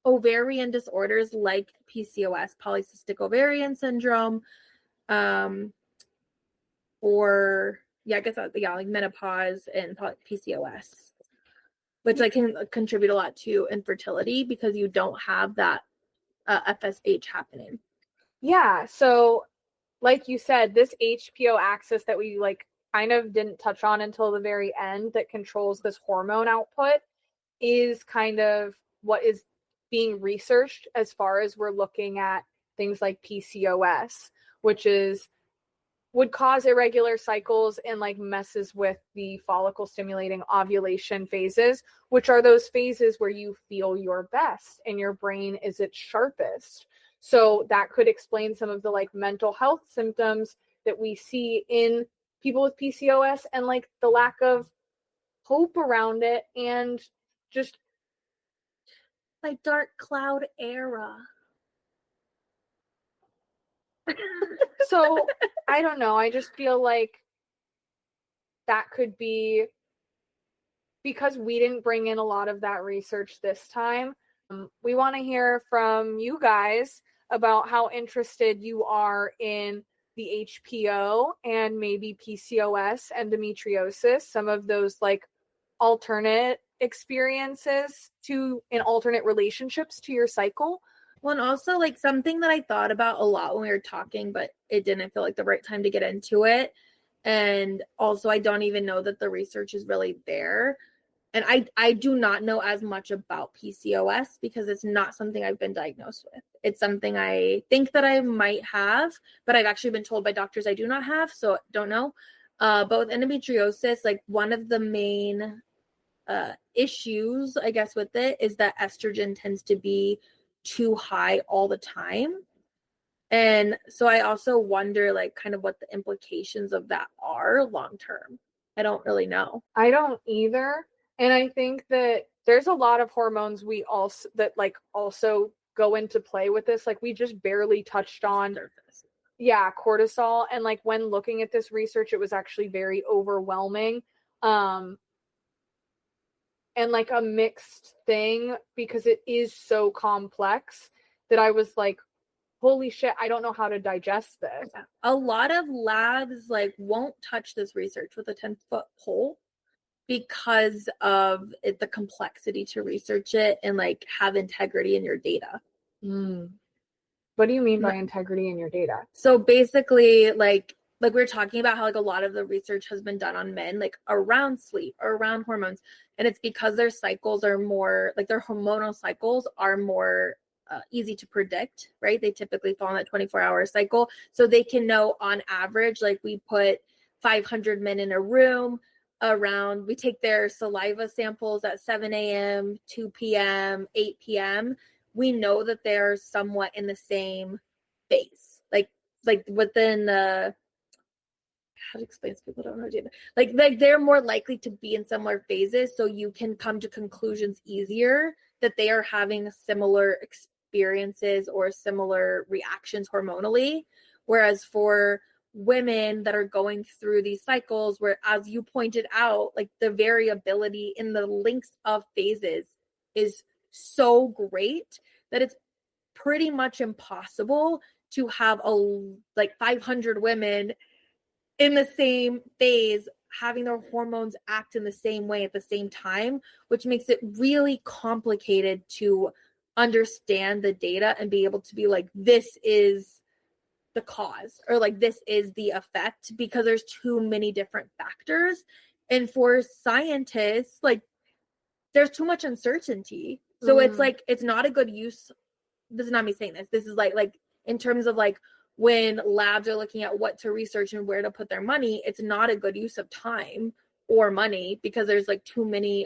ovarian disorders like PCOS, polycystic ovarian syndrome, or yeah, I guess like menopause and PCOS, which like can contribute a lot to infertility because you don't have that FSH happening. Yeah, so like you said, this HPO axis that we like kind of didn't touch on until the very end that controls this hormone output is kind of what is being researched as far as we're looking at things like PCOS, which would cause irregular cycles and like messes with the follicle stimulating ovulation phases, which are those phases where you feel your best and your brain is its sharpest. So that could explain some of the like mental health symptoms that we see in people with PCOS and like the lack of hope around it and just like dark cloud era. So I don't know. I just feel like that could be because we didn't bring in a lot of that research this time. We want to hear from you guys about how interested you are in the HPO and maybe PCOS, endometriosis, some of those like alternate experiences to in alternate relationships to your cycle. Well, and also like something that I thought about a lot when we were talking, but it didn't feel like the right time to get into it. And also I don't even know that the research is really there. And I do not know as much about PCOS because it's not something I've been diagnosed with. It's something I think that I might have, but I've actually been told by doctors I do not have, so don't know. But with endometriosis, like one of the main issues, I guess, with it is that estrogen tends to be too high all the time. And so I also wonder like kind of what the implications of that are long term. I don't really know. I don't either. And I think that there's a lot of hormones we also that like also go into play with this. Like we just barely touched on surface. Yeah, cortisol. And like when looking at this research, it was actually very overwhelming. And like a mixed thing because it is so complex that I was like, holy shit, I don't know how to digest this. A lot of labs like won't touch this research with a 10-foot pole. because of the complexity to research it and like have integrity in your data. What do you mean by integrity in your data? So basically, like we were talking about how like a lot of the research has been done on men, like around sleep or around hormones, and it's because their cycles are more like their hormonal cycles are more easy to predict, right? They typically fall in that 24-hour cycle, so they can know on average, like we put 500 men in a room around, we take their saliva samples at 7 a.m., 2 p.m., 8 p.m. We know that they're somewhat in the same phase, like within the, how to explain this, people don't know how to do that. Like they're more likely to be in similar phases, so you can come to conclusions easier that they are having similar experiences or similar reactions hormonally. Whereas for women that are going through these cycles, where, as you pointed out, like the variability in the lengths of phases is so great that it's pretty much impossible to have like 500 women in the same phase having their hormones act in the same way at the same time, which makes it really complicated to understand the data and be able to be like, this is the cause, or like this is the effect, because there's too many different factors. And for scientists, like there's too much uncertainty. So it's like, it's not a good use. This is not me saying this. This is like in terms of like when labs are looking at what to research and where to put their money, it's not a good use of time or money because there's like too many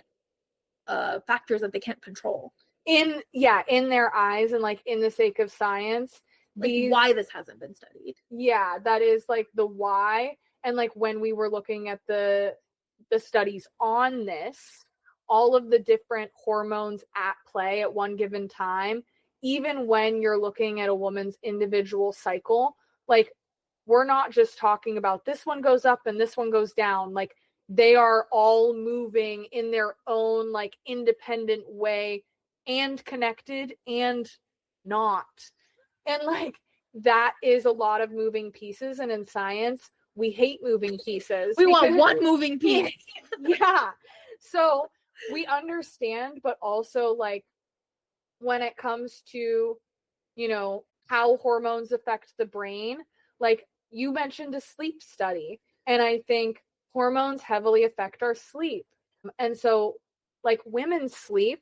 factors that they can't control. In their eyes, and like in the sake of science, like why this hasn't been studied. Yeah, that is like the why. And like when we were looking at the studies on this, all of the different hormones at play at one given time, even when you're looking at a woman's individual cycle, like we're not just talking about this one goes up and this one goes down. Like they are all moving in their own like independent way and connected and not. And like that is a lot of moving pieces. And in science, we hate moving pieces. We want one moving piece. Yeah. So we understand, but also like when it comes to, you know, how hormones affect the brain, like you mentioned a sleep study, and I think hormones heavily affect our sleep. And so like women's sleep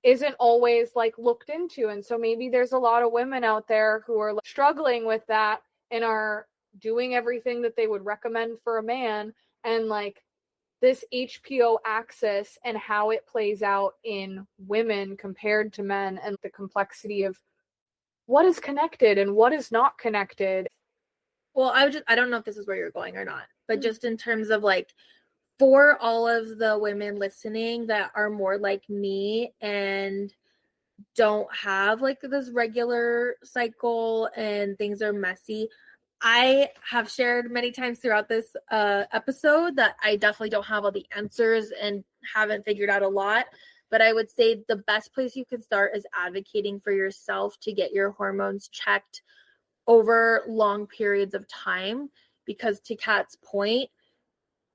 isn't always like looked into. And so maybe there's a lot of women out there who are like, struggling with that and are doing everything that they would recommend for a man. And like this HPO axis and how it plays out in women compared to men, and the complexity of what is connected and what is not connected. Well, I don't know if this is where you're going or not, but just in terms of like, for all of the women listening that are more like me and don't have like this regular cycle and things are messy, I have shared many times throughout this episode that I definitely don't have all the answers and haven't figured out a lot. But I would say the best place you can start is advocating for yourself to get your hormones checked over long periods of time, because to Kat's point,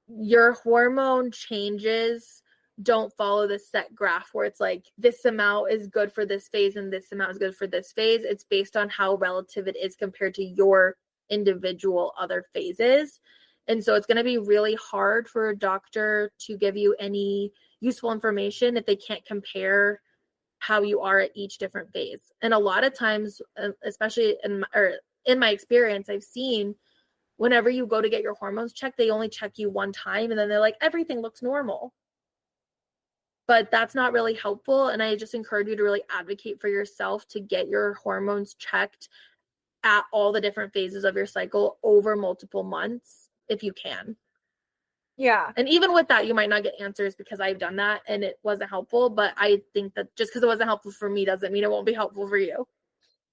your hormone changes don't follow the set graph where it's like this amount is good for this phase and this amount is good for this phase. It's based on how relative it is compared to your individual other phases. And so it's going to be really hard for a doctor to give you any useful information if they can't compare how you are at each different phase. And a lot of times, especially in my experience, I've seen whenever you go to get your hormones checked, they only check you one time and then they're like, everything looks normal. But that's not really helpful. And I just encourage you to really advocate for yourself to get your hormones checked at all the different phases of your cycle over multiple months if you can. Yeah. And even with that, you might not get answers, because I've done that and it wasn't helpful. But I think that just because it wasn't helpful for me doesn't mean it won't be helpful for you.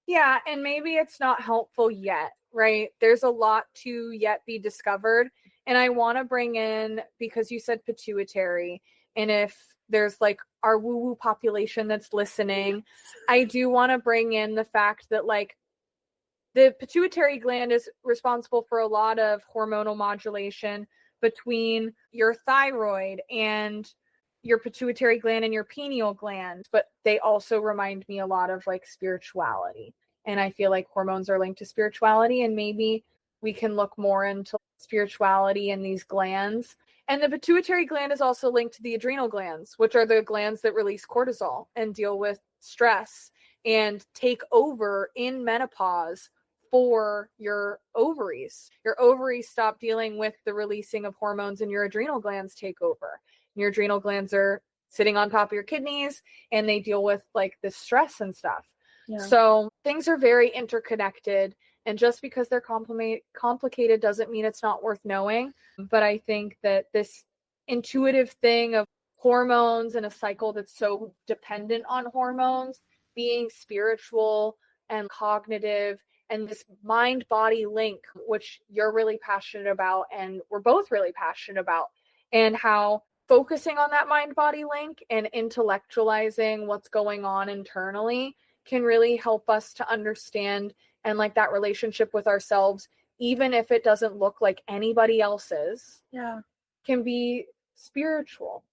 Yeah. And maybe it's not helpful yet, right? There's a lot to yet be discovered. And I want to bring in, because you said pituitary, and if there's like our woo-woo population that's listening, I do want to bring in the fact that like the pituitary gland is responsible for a lot of hormonal modulation, between your thyroid and your pituitary gland and your pineal gland, but they also remind me a lot of like spirituality. And I feel like hormones are linked to spirituality, and maybe we can look more into spirituality in these glands. And the pituitary gland is also linked to the adrenal glands, which are the glands that release cortisol and deal with stress and take over in menopause for your ovaries. Your ovaries stop dealing with the releasing of hormones and your adrenal glands take over. Your adrenal glands are sitting on top of your kidneys and they deal with like the stress and stuff. Yeah. So things are very interconnected. And just because they're complicated doesn't mean it's not worth knowing. But I think that this intuitive thing of hormones and a cycle that's so dependent on hormones being spiritual and cognitive, and this mind-body link, which you're really passionate about and we're both really passionate about, and how focusing on that mind-body link and intellectualizing what's going on internally can really help us to understand and like that relationship with ourselves, even if it doesn't look like anybody else's, can be spiritual.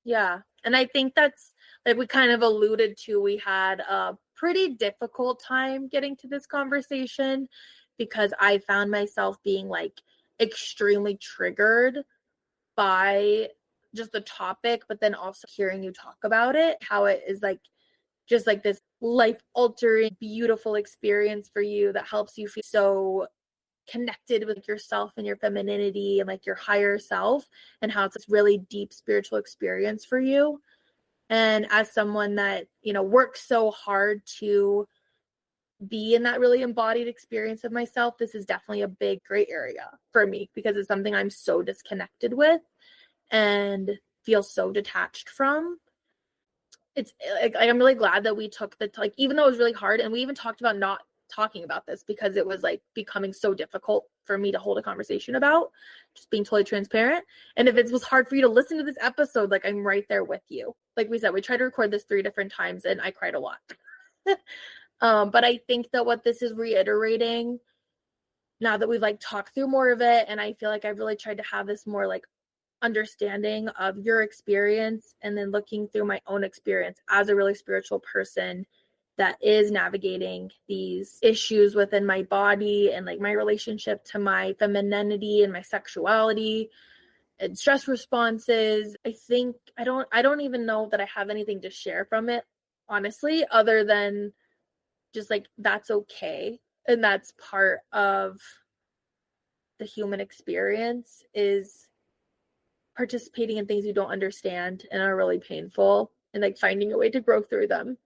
Yeah. And I think that's, like we kind of alluded to, we had a pretty difficult time getting to this conversation because I found myself being like extremely triggered by just the topic, but then also hearing you talk about it, how it is like just like this life altering, beautiful experience for you that helps you feel so connected with yourself and your femininity and like your higher self, and how it's this really deep spiritual experience for you. And as someone that, you know, works so hard to be in that really embodied experience of myself, this is definitely a big gray area for me because it's something I'm so disconnected with and feel so detached from. It's like I'm really glad that we took the, like, even though it was really hard, and we even talked about not talking about this because it was like becoming so difficult for me to hold a conversation about, just being totally transparent. And if it was hard for you to listen to this episode, like I'm right there with you. Like we said, we tried to record this 3 different times and I cried a lot. But I think that what this is reiterating, now that we've like talked through more of it, and I feel like I've really tried to have this more like understanding of your experience, and then looking through my own experience as a really spiritual person that is navigating these issues within my body and like my relationship to my femininity and my sexuality and stress responses. I think I don't even know that I have anything to share from it, honestly, other than just like that's okay. And that's part of the human experience, is participating in things you don't understand and are really painful, and like finding a way to grow through them.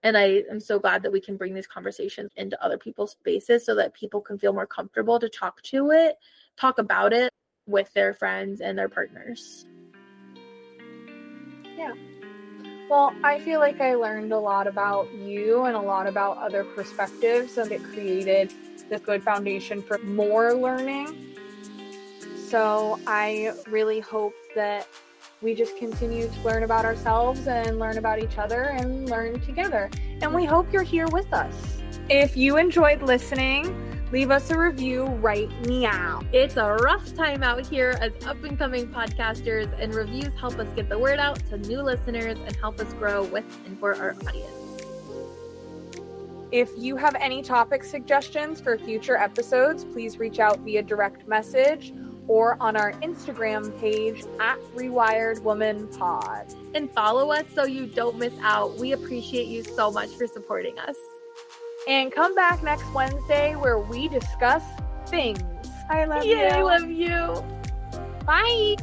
And I am so glad that we can bring these conversations into other people's spaces so that people can feel more comfortable to talk about it with their friends and their partners. Yeah. Well, I feel like I learned a lot about you and a lot about other perspectives, and it created this good foundation for more learning. So I really hope that we just continue to learn about ourselves and learn about each other and learn together. And we hope you're here with us. If you enjoyed listening, leave us a review right meow. It's a rough time out here as up-and-coming podcasters, and reviews help us get the word out to new listeners and help us grow with and for our audience. If you have any topic suggestions for future episodes, please reach out via direct message or on our Instagram page at RewiredWomanPod. And follow us so you don't miss out. We appreciate you so much for supporting us. And come back next Wednesday where we discuss things. I love you. I love you. Bye.